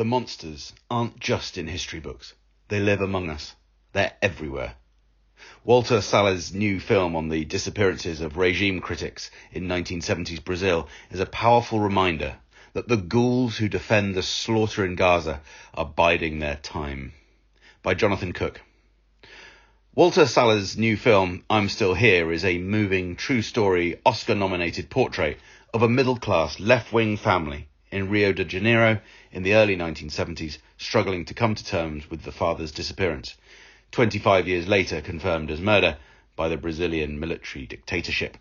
The monsters aren't just in history books. They live among us. They're everywhere. Walter Salles' new film on the disappearances of regime critics in 1970s Brazil is a powerful reminder that the ghouls who defend the slaughter in Gaza are biding their time. By Jonathan Cook. Walter Salles' new film, I'm Still Here, is a moving, true story, Oscar-nominated portrait of a middle-class, left-wing family in Rio de Janeiro in the early 1970s, struggling to come to terms with the father's disappearance, 25 years later confirmed as murder by the Brazilian military dictatorship.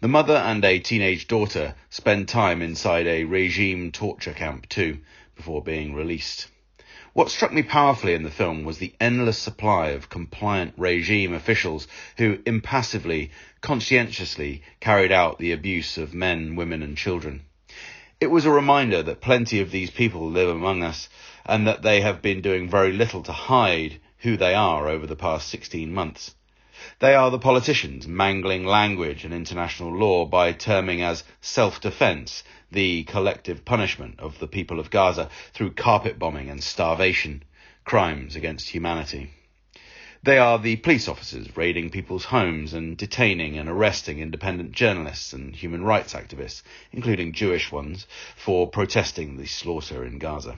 The mother and a teenage daughter spend time inside a regime torture camp too, before being released. What struck me powerfully in the film was the endless supply of compliant regime officials who impassively, conscientiously carried out the abuse of men, women and children. It was a reminder that plenty of these people live among us and that they have been doing very little to hide who they are over the past 16 months. They are the politicians mangling language and international law by terming as self-defense the collective punishment of the people of Gaza through carpet bombing and starvation, crimes against humanity. They are the police officers raiding people's homes and detaining and arresting independent journalists and human rights activists, including Jewish ones, for protesting the slaughter in Gaza.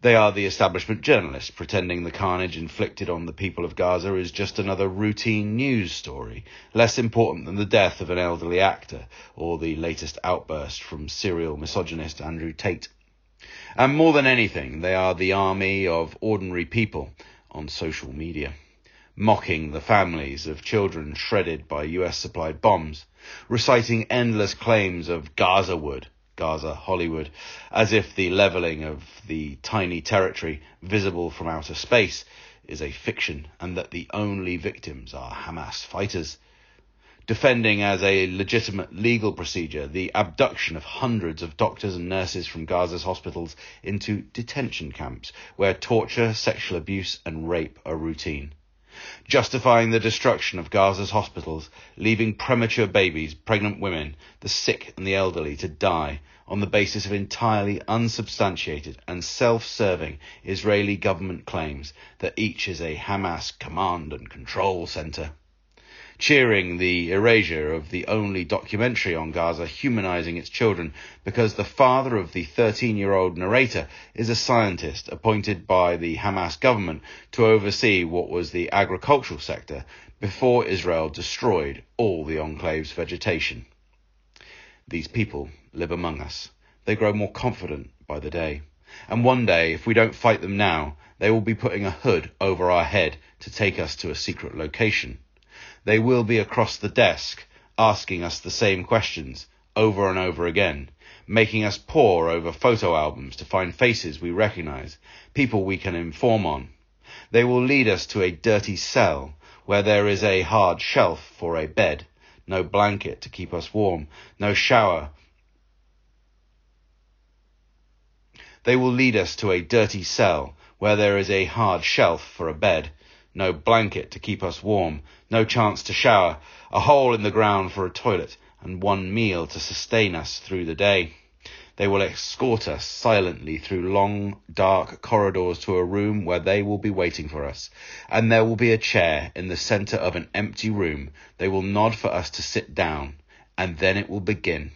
They are the establishment journalists pretending the carnage inflicted on the people of Gaza is just another routine news story, less important than the death of an elderly actor or the latest outburst from serial misogynist Andrew Tate. And more than anything, they are the army of ordinary people on social media, mocking the families of children shredded by US-supplied bombs, reciting endless claims of Gaza-wood, Gaza Hollywood, as if the levelling of the tiny territory visible from outer space is a fiction and that the only victims are Hamas fighters. Defending as a legitimate legal procedure the abduction of hundreds of doctors and nurses from Gaza's hospitals into detention camps where torture, sexual abuse and rape are routine. Justifying the destruction of Gaza's hospitals, leaving premature babies, pregnant women, the sick and the elderly to die on the basis of entirely unsubstantiated and self-serving Israeli government claims that each is a Hamas command and control centre. Cheering the erasure of the only documentary on Gaza humanizing its children because the father of the 13-year-old narrator is a scientist appointed by the Hamas government to oversee what was the agricultural sector before Israel destroyed all the enclave's vegetation. These people live among us. They grow more confident by the day. And one day, if we don't fight them now, they will be putting a hood over our head to take us to a secret location. They will be across the desk, asking us the same questions over and over again, making us pore over photo albums to find faces we recognize, people we can inform on. They will lead us to a dirty cell where there is a hard shelf for a bed, no blanket to keep us warm, no shower. They will lead us to a dirty cell where there is a hard shelf for a bed, no blanket to keep us warm, no chance to shower, a hole in the ground for a toilet, and one meal to sustain us through the day. They will escort us silently through long, dark corridors to a room where they will be waiting for us, and there will be a chair in the centre of an empty room. They will nod for us to sit down, and then it will begin.